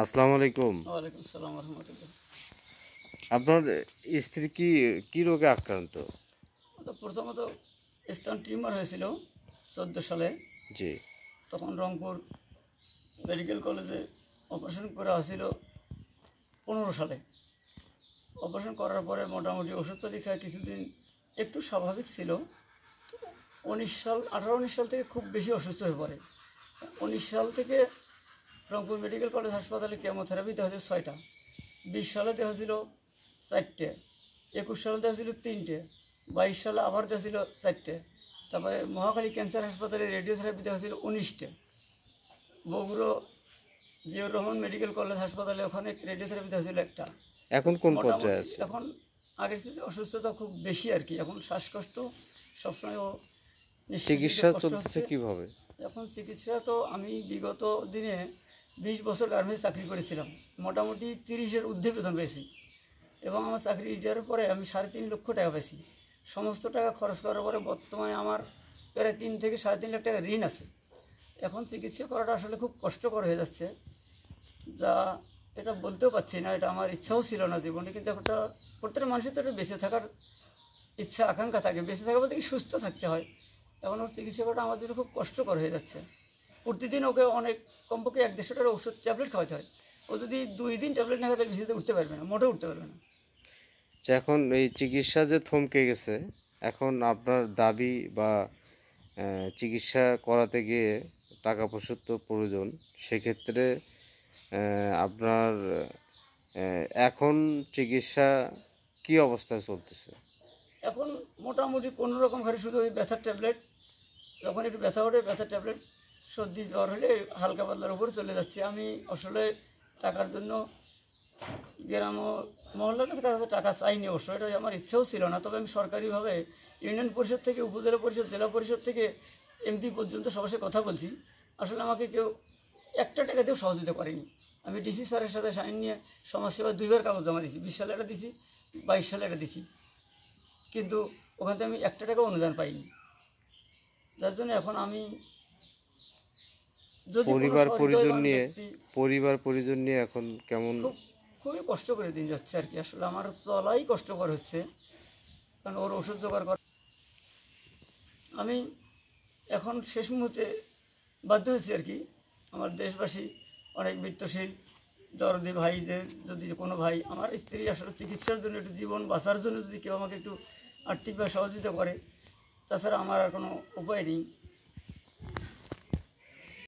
আসসালামু আলাইকুম। ওয়ালাইকুম আসসালাম রহমতুল্লাহ। আপনার স্ত্রী কি রোগে আক্রান্ত? তো প্রথমত স্টোন টিউমার হয়েছিল 14 সালে। জি। তখন রংপুর মেডিকেল কলেজে অপারেশন করা হয়েছিল 15 সালে। অপারেশন করার পরে মোটামুটি ওষুধপাতি খায় কিছুদিন একটু স্বাভাবিক ছিল। 18-19 সাল থেকে খুব বেশি অসুস্থ হয়ে পড়ে। 19 সাল থেকে রংপুর মেডিকেল কলেজ হাসপাতালে কেমোথেরাপি দেওয়া হয়েছিল 6টা, 20 সালে দেওয়া হয়েছিল 4টে, 21 সালে দেওয়া হয়েছিল 3টে, 22 সালে আবার দেওয়া ছিল 4টে, তারপরে মহাখালী ক্যান্সার হাসপাতালে রেডিওথেরাপি দেওয়া হয়েছিল 19টে, বগুড়ো জিয়াউর রহমান মেডিকেল কলেজ হাসপাতালে ওখানে রেডিওথেরাপি দেওয়া হয়েছিল 1টা। এখন কোন পর্যায়ে মোটামুটি আছে? এখন আগের চেয়ে অসুস্থতা খুব বেশি আর কি। এখন শ্বাসকষ্ট সবসময়, ও নিঃশ্বাস নিতে চিকিৎসা কষ্ট চলতেছে হচ্ছে। কিভাবে? এখন চিকিৎসা তো আমি বিগত দিনে 20 বছর গার্মেন্টস চাকরি করেছিলাম, মোটামুটি 30-এর ঊর্ধ্বে বেতন পেয়েছি এবং আমার চাকরি রিটায়ারের পরে আমি 3.5 লক্ষ টাকা পেয়েছি। সমস্ত টাকা খরচ করার পরে বর্তমানে আমার প্রায় 3 থেকে 3.5 লাখ টাকা ঋণ আছে। এখন চিকিৎসা করাটা আসলে খুব কষ্টকর হয়ে যাচ্ছে, যা এটা বলতেও পারছি না। এটা আমার ইচ্ছাও ছিল না জীবনে, কিন্তু একটা প্রত্যেকটা মানুষের তো একটা বেঁচে থাকার ইচ্ছা আকাঙ্ক্ষা থাকে। বেঁচে থাকা বলতে কি সুস্থ থাকতে হয়। এখন ওর চিকিৎসা করাটা আমার জন্য খুব কষ্টকর হয়ে যাচ্ছে। প্রতিদিন ওকে অনেক কমপক্ষে 1-150 টাকার ওষুধ ট্যাবলেট খাওয়াতে হয়। ও যদি 2 দিন ট্যাবলেট না খায় তাহলে বিছানাতে উঠতে পারবে না, মোটেও উঠতে পারবে না। এখন এই চিকিৎসা যে থমকে গেছে, এখন আপনার দাবি বা চিকিৎসা করাতে গিয়ে টাকা পয়সার তো প্রয়োজন। সেক্ষেত্রে আপনার এখন চিকিৎসা কি অবস্থায় চলতেছে? এখন মোটামুটি কোনো রকম ঘরে শুধু ওই ব্যথার ট্যাবলেট, যখন একটু ব্যথা ওঠে ব্যথার ট্যাবলেট, সর্দি জ্বর হলে হালকা পাতলার উপর চলে যাচ্ছে। আমি আসলে টাকার জন্য গ্রাম ও মহল্লার কাছে টাকা চাইনি, অবশ্য এটা আমার ইচ্ছেও ছিল না। তবে আমি সরকারিভাবে ইউনিয়ন পরিষদ থেকে উপজেলা পরিষদ, জেলা পরিষদ থেকে এমপি পর্যন্ত সবার সাথে কথা বলছি। আসলে আমাকে কেউ একটা টাকা দিয়েও সহযোগিতা করেনি। আমি ডিসি স্যারের সাথে সাইন নিয়ে সমাজসেবা 2বার কাগজ জমা দিয়েছি। 20 সালে একটা দিছি, 22 সালে একটা দিছি, কিন্তু ওখান থেকে আমি একটা টাকাও অনুদান পাইনি। যার জন্য এখন আমি যদি পরিবার পরিজন নিয়ে এখন কেমন? খুবই কষ্ট করে দিন যাচ্ছে আর কি। আসলে আমার চলাই কষ্টকর হচ্ছে, কারণ ওর ওষুধ জোগাড় করা। আমি এখন শেষ মুহূর্তে বাধ্য হয়েছি আর কি। আমার দেশবাসী অনেক বৃত্তশীল দরদি ভাইদের, যদি কোনো ভাই, আমার স্ত্রী আসলে চিকিৎসার জন্য, একটু জীবন বাঁচার জন্য যদি কেউ আমাকে একটু আর্থিকভাবে সহযোগিতা করে, তাছাড়া আমার আর কোনো উপায় নেই।